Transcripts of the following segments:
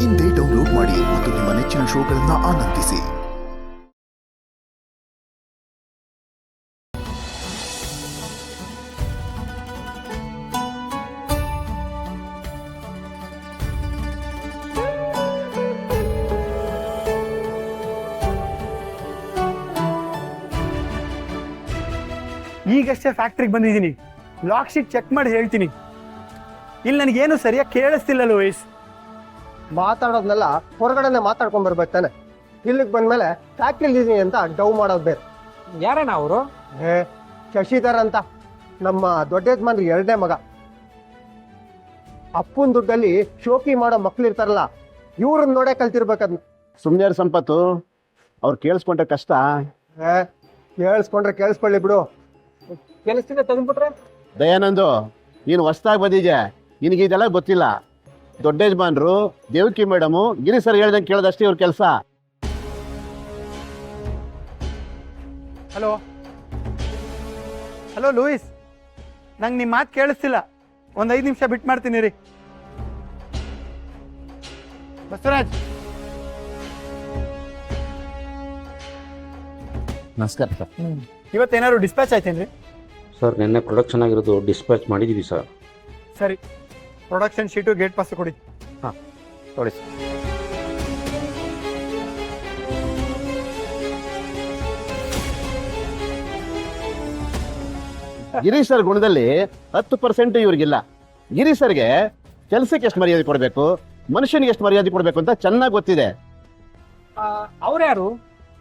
ಇಂದೇ ಡೌನ್ಲೋಡ್ ಮಾಡಿ ಮತ್ತು ನಿಮ್ಮ ನೆಚ್ಚಿನ ಶೋಗಳನ್ನು ಆನಂದಿಸಿ. ಈಗಷ್ಟೇ ಫ್ಯಾಕ್ಟ್ರಿಗೆ ಬಂದಿದ್ದೀನಿ. ಲಾಕ್ ಶೀಟ್ ಚೆಕ್ ಮಾಡಿ ಹೇಳ್ತೀನಿ. ಇಲ್ಲಿ ನನಗೇನು ಸರಿಯಾಗಿ ಕೇಳಿಸ್ತಿಲ್ಲ ಲೂಯಿಸ್. ಮಾತಾಡೋದ್ನೆಲ್ಲ ಹೊರಗಡೆನೆ ಮಾತಾಡ್ಕೊಂಡ್ ಬರ್ಬೇಕು ತಾನೆ. ಇಲ್ಲಿಗೆ ಬಂದ್ಮೇಲೆ ಫ್ಯಾಕ್ಟ್ರಿಲಿ ಇದೀನಿ ಅಂತ ಡವ್ ಮಾಡೋದು ಬೇರೆ. ಯಾರಣ್ಣ ಅವರು? ಶಶಿಧರ್ ಅಂತ, ನಮ್ಮ ದೊಡ್ಡ ಯಜಮಾನ್ರಿ ಎರಡನೇ ಮಗ. ಅಪ್ಪನ ದುಡ್ಡಲ್ಲಿ ಶೋಕಿ ಮಾಡೋ ಮಕ್ಳು ಇರ್ತಾರಲ್ಲ, ಇವ್ರನ್ನ ನೋಡೇ ಕಲ್ತಿರ್ಬೇಕದ್ನ. ಸುಮ್ನೆ ಸಂಪತ್ತು, ಅವ್ರು ಕೇಳಿಸ್ಕೊಂಡ್ರೆ ಕಷ್ಟ. ಕೇಳಿಸ್ಕೊಂಡ್ರೆ ಕೇಳಿಸ್ಕೊಳ್ಳಿ ಬಿಡು. ಕೆಲಸದಿಂದ ತೆಗೆದ್ಬಿಟ್ರೆ ದಯಾನಂದು, ನೀನು ಹೊಸ್ದಾಗಿ ಬಂದಿದ್ಯಾ, ನಿನಗೆ ಇದೆಲ್ಲ ಗೊತ್ತಿಲ್ಲ. ದೊಡ್ಡ ಯಜಮಾನ್ರು, ದೇವಕಿ ಮೇಡಮು, ಗಿರಿ ಸರ್ ಹೇಳ್ದಂಗೆ ಕೇಳೋದಷ್ಟೇ ಇವ್ರ ಕೆಲಸ. ಹಲೋ ಹಲೋ ಲೂಯಿಸ್, ನಂಗೆ ನಿಮ್ಮ ಮಾತು ಕೇಳಿಸ್ತಿಲ್ಲ. ಒಂದು 5 ನಿಮಿಷ ಬಿಟ್ಟು ಮಾಡ್ತೀನಿ ರೀ. ಬಸವರಾಜ್, ನಮಸ್ಕಾರ ಸರ್. ಇವತ್ತೇನಾದ್ರು ಡಿಸ್ಪ್ಯಾಚ್ ಆಯ್ತೇನ್ರಿ? ಸರ್ ನಿನ್ನೆ ಪ್ರೊಡಕ್ಷನ್ ಆಗಿರೋದು ಡಿಸ್ಪ್ಯಾಚ್ ಮಾಡಿದ್ದೀವಿ ಸರ್. ಸರಿ, ಪ್ರೊಡಕ್ಷನ್ ಶೀಟು ಗೇಟ್ ಪಾಸ್ ಕೊಡಿ. ಹಾಂ ನೋಡಿ ಸರ್. ಗಿರಿ ಸರ್ ಗುಣದಲ್ಲಿ 10% ಇವ್ರಿಗಿಲ್ಲ. ಗಿರಿ ಸರ್ಗೆ ಕೆಲಸಕ್ಕೆ ಎಷ್ಟು ಮರ್ಯಾದೆ ಕೊಡಬೇಕು, ಮನುಷ್ಯನಿಗೆ ಎಷ್ಟು ಮರ್ಯಾದೆ ಕೊಡಬೇಕು ಅಂತ ಚೆನ್ನಾಗಿ ಗೊತ್ತಿದೆ. ಅವ್ರು ಯಾರು?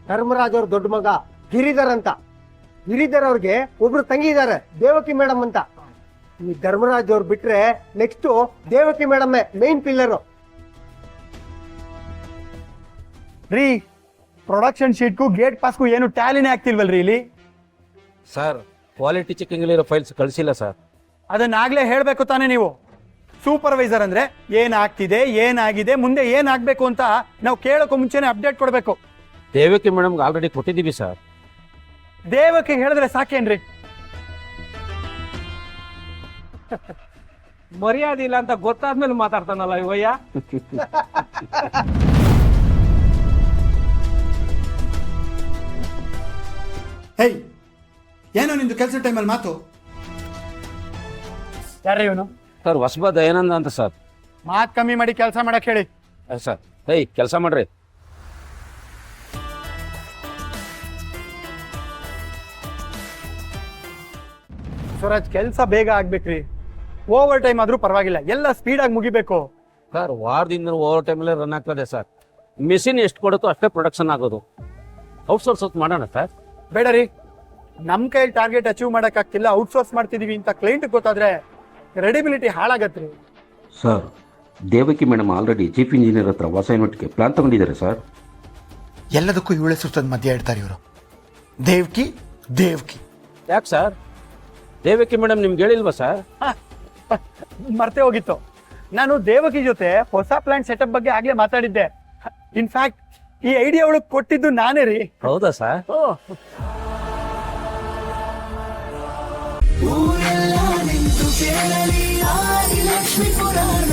ಧರ್ಮರಾಜ್ ಅವ್ರ ದೊಡ್ಡ ಮಗ ಗಿರಿಧರ್ ಅಂತ. ಗಿರಿಧರ್ ಅವ್ರಿಗೆ ಒಬ್ರು ತಂಗಿ ಇದ್ದಾರೆ, ದೇವಕಿ ಮೇಡಮ್ ಅಂತ. ಈ ಧರ್ಮರಾಜ್ ಅವ್ರು ಬಿಟ್ರೆ next Devaki madam main pillar. ರೀ, ಪ್ರೊಡಕ್ಷನ್ ಶೀಟ್ಗೂ ಗೇಟ್ ಪಾಸ್ಗೂ ಏನು ಟ್ಯಾಲಿನೇ ಆಗ್ತಿಲ್ವಲ್ರಿ ಇಲ್ಲಿ? ಸರ್, ಕ್ವಾಲಿಟಿ ಚೆಕಿಂಗಲ್ಲಿರೋ ಫೈಲ್ಸ್ ಕಳಿಸಿಲ್ಲ ಸರ್. ಅದನ್ನಾಗ್ಲೇ ಹೇಳಬೇಕು ತಾನೇ ನೀವು. ಸೂಪರ್ವೈಸರ್ ಅಂದ್ರೆ ಏನಾಗ್ತಿದೆ, ಏನಾಗಿದೆ, ಮುಂದೆ ಏನಾಗಬೇಕು ಅಂತ ನಾವು ಕೇಳೋಕ್ಕೂ ಮುಂಚೆನೆ ಅಪ್ಡೇಟ್ ಕೊಡಬೇಕು. ದೇವಕಿ ಮೇಡಮ್ಗೆ ಆಲ್ರೆಡಿ ಕೊಟ್ಟಿದ್ದೀವಿ ಸರ್. ದೇವಕ್ಕೆ ಹೇಳಿದ್ರೆ ಸಾಕೇನ್ರಿ? ಮರ್ಯಾದೆ ಇಲ್ಲ ಅಂತ ಗೊತ್ತಾದ್ಮೇಲೆ ಮಾತಾಡ್ತಾನಲ್ಲ ಇವಯ್ಯ. ಹೇಯ್, ಏನೋ ನಿಂದು ಕೆಲಸ ಟೈಮಲ್ಲಿ ಮಾತು? ಯಾರೇ ಇವನು? ಸರ್, ಹೊಸಬ ದಯಾನಂದ ಅಂತ ಸರ್. ಮಾತು ಕಮ್ಮಿ ಮಾಡಿ ಕೆಲಸ ಮಾಡಕ್ ಹೇಳಿ. ಸರ್, ಹೇಯ್ ಕೆಲಸ ಮಾಡ್ರಿ. ಸ್ವರಾಜ್, ಕೆಲಸ ಬೇಗ ಆಗ್ಬೇಕ್ರಿ. ಓವರ್ ಟೈಮ್ ಆದ್ರೂ ಪರವಾಗಿಲ್ಲ, ಎಲ್ಲ ಸ್ಪೀಡಾಗಿ ಮುಗಿಬೇಕು. ಸರ್, ವಾರದಿಂದ ಓವರ್ ಟೈಮಲ್ಲೇ ರನ್ ಆಗ್ತದೆ ಸರ್. ಮೆಷಿನ್ ಎಷ್ಟು ಕೊಡುತ್ತೋ ಅಷ್ಟೇ ಪ್ರೊಡಕ್ಷನ್ ಆಗೋದು. ಔಟ್ಸೋರ್ಸ್ ಮಾಡೋಣ ಸರ್? ಬೇಡ ರೀ, ನಮ್ಮ ಕೈಯಲ್ಲಿ ಟಾರ್ಗೆಟ್ ಅಚೀವ್ ಮಾಡೋಕ್ಕಾಗ್ತಿಲ್ಲ, ಔಟ್ಸೋರ್ಸ್ ಮಾಡ್ತಿದೀವಿ ಅಂತ ಕ್ಲೈಂಟ್ ಗೊತ್ತಾದ್ರೆ ಕ್ರೆಡಿಬಿಲಿಟಿ ಹಾಳಾಗತ್ರಿ. Sir, Devaki madam already chief engineer ಹತ್ರ ಹೊಸ ಯೂನಿಟ್ಗೆ ಪ್ಲಾನ್ ತಗೊಂಡಿದ್ದಾರೆ ಸರ್. ಎಲ್ಲದಕ್ಕೂ ಇವಳೆ ಸುತ್ತದ ಮಧ್ಯೆ ಇಡ್ತಾರೆ ಇವರು. ದೇವ್ಕಿ ದೇವ್ಕಿ. ಯಾಕೆ ಸರ್, ದೇವಕಿ ಮೇಡಮ್ ನಿಮ್ಗೆ ಹೇಳಿಲ್ವಾ ಸರ್? ಮರ್ತೇ ಹೋಗಿತ್ತು. ನಾನು ದೇವಕಿ ಜೊತೆ ಹೊಸ ಪ್ಲಾಂಟ್ ಸೆಟಪ್ ಬಗ್ಗೆ ಆಗ್ಲೇ ಮಾತಾಡಿದ್ದೆ. ಇನ್ಫ್ಯಾಕ್ಟ್ ಈ ಐಡಿಯಾ ಒಳಗೆ ಕೊಟ್ಟಿದ್ದು ನಾನೇ ರೀ. ಹೌದಾ ಸರ್? ಊರೆಲ್ಲ ನಿಂತು ಕೇಳಲಿ ಆದಿಲಕ್ಷ್ಮಿ ಪುರಾಣ.